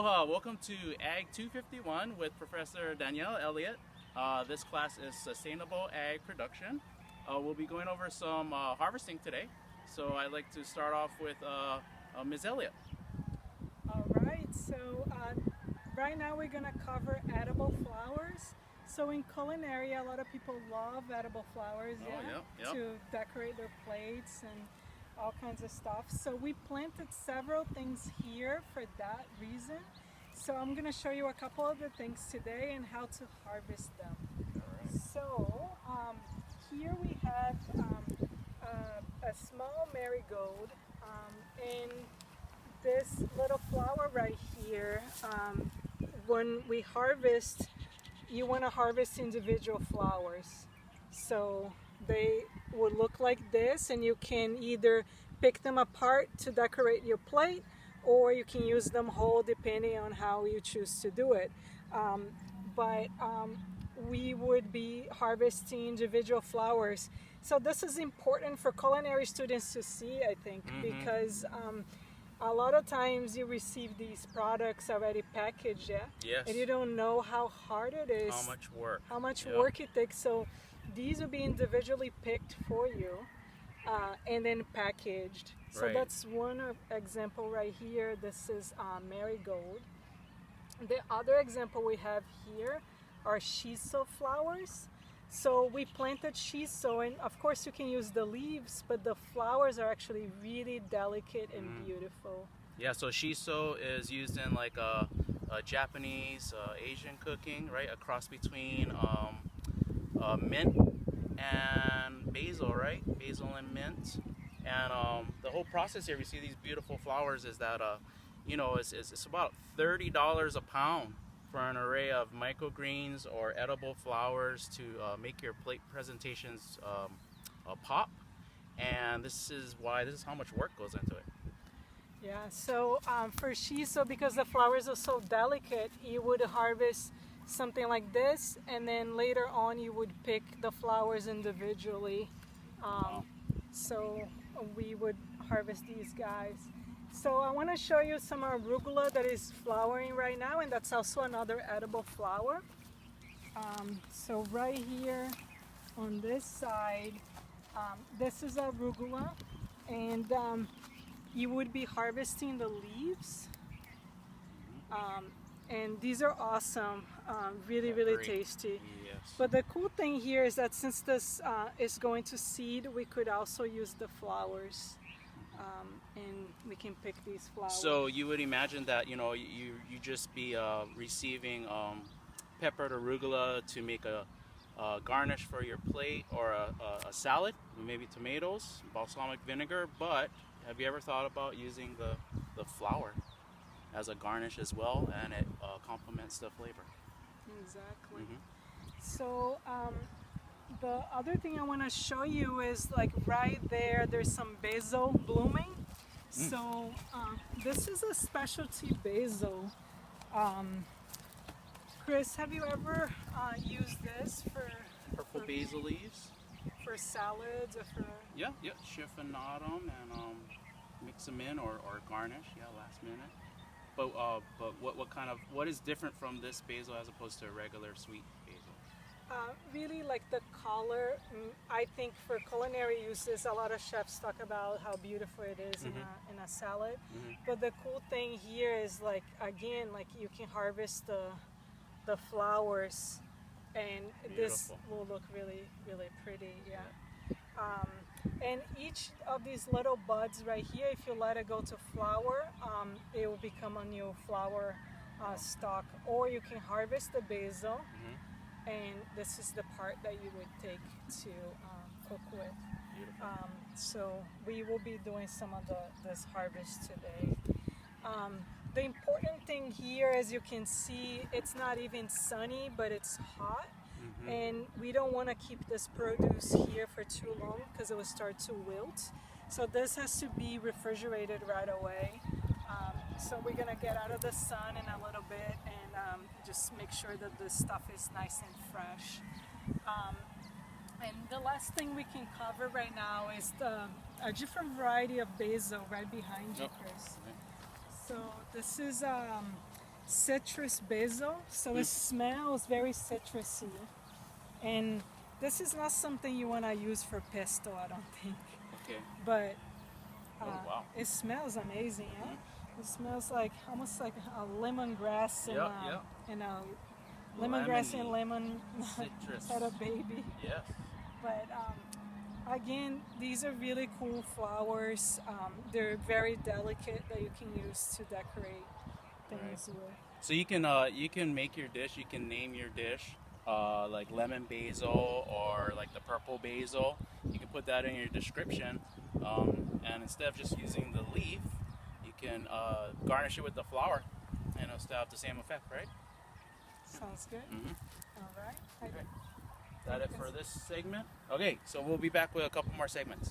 Aloha, welcome to Ag 251 with Professor Danielle Elliott. This class is Sustainable Ag Production. We'll be going over some harvesting today. So I'd like to start off with Ms. Elliott. All right, so right now we're going to cover edible flowers. So in culinary, a lot of people love edible flowers to decorate their plates and all kinds of stuff. So we planted several things here for that reason. So I'm going to show you a couple of the things today and how to harvest them. So here we have a small marigold and this little flower right here. When we harvest, you want to harvest individual flowers. So they would look like this, and you can either pick them apart to decorate your plate, or you can use them whole depending on how you choose to do it. But we would be harvesting individual flowers. So this is important for culinary students to see, I think, because a lot of times you receive these products already packaged, and you don't know how hard it is, how much work it takes. So these will be individually picked for you and then packaged. So that's one example right here. This is marigold. The other example we have here are shiso flowers. So we planted shiso, and of course you can use the leaves, but the flowers are actually really delicate and beautiful. Yeah, so shiso is used in like a Japanese, Asian cooking, right? A cross between mint and basil, right? Basil and mint. And the whole process here, we see these beautiful flowers, is that, it's about $30 a pound for an array of microgreens or edible flowers to make your plate presentations pop. And this is how much work goes into it. Yeah, so for shiso, because the flowers are so delicate, you would harvest something like this, and then later on you would pick the flowers individually. So we would harvest these guys. So I want to show you some arugula that is flowering right now, and that's also another edible flower. So right here on this side, this is arugula, and you would be harvesting the leaves. And these are awesome, really tasty. Yes. But the cool thing here is that since this is going to seed, we could also use the flowers, and we can pick these flowers. So you would imagine that you just be receiving peppered arugula to make a garnish for your plate, or a salad, maybe tomatoes, balsamic vinegar. But have you ever thought about using the flower as a garnish as well, and it complements the flavor? Exactly. So the other thing I want to show you is, like, right there, there's some basil blooming. So this is a specialty basil. Chris, have you ever used this for Purple basil leaves? For salads or for... Yeah, chiffonade them and mix them in, or garnish, last minute. But what is different from this basil as opposed to a regular sweet basil? Really, like the color. I think for culinary uses, a lot of chefs talk about how beautiful it is in a salad. But the cool thing here is, like, again, like, you can harvest the flowers, and this will look really pretty. And each of these little buds right here, if you let it go to flower, it will become a new flower stalk. Or you can harvest the basil, and this is the part that you would take to cook with. So we will be doing some of this harvest today. The important thing here, as you can see, it's not even sunny, but it's hot. And we don't want to keep this produce here for too long because it will start to wilt. So this has to be refrigerated right away. So we're going to get out of the sun in a little bit and just make sure that the stuff is nice and fresh. And the last thing we can cover right now is a different variety of basil right behind you, Chris. So this is citrus basil, so it smells very citrusy. And this is not something you want to use for pesto, I don't think. Okay. But wow. it smells amazing. Eh? It smells like almost like a lemongrass and a lemongrass and lemon citrus had a baby. Yes. But again, these are really cool flowers. They're very delicate that you can use to decorate things with. So you can make your dish. You can name your dish like lemon basil or like the purple basil. You can put that in your description, and instead of just using the leaf, you can garnish it with the flower, and it'll still have the same effect, right? Sounds good. All right. That it for this segment? Okay, so we'll be back with a couple more segments.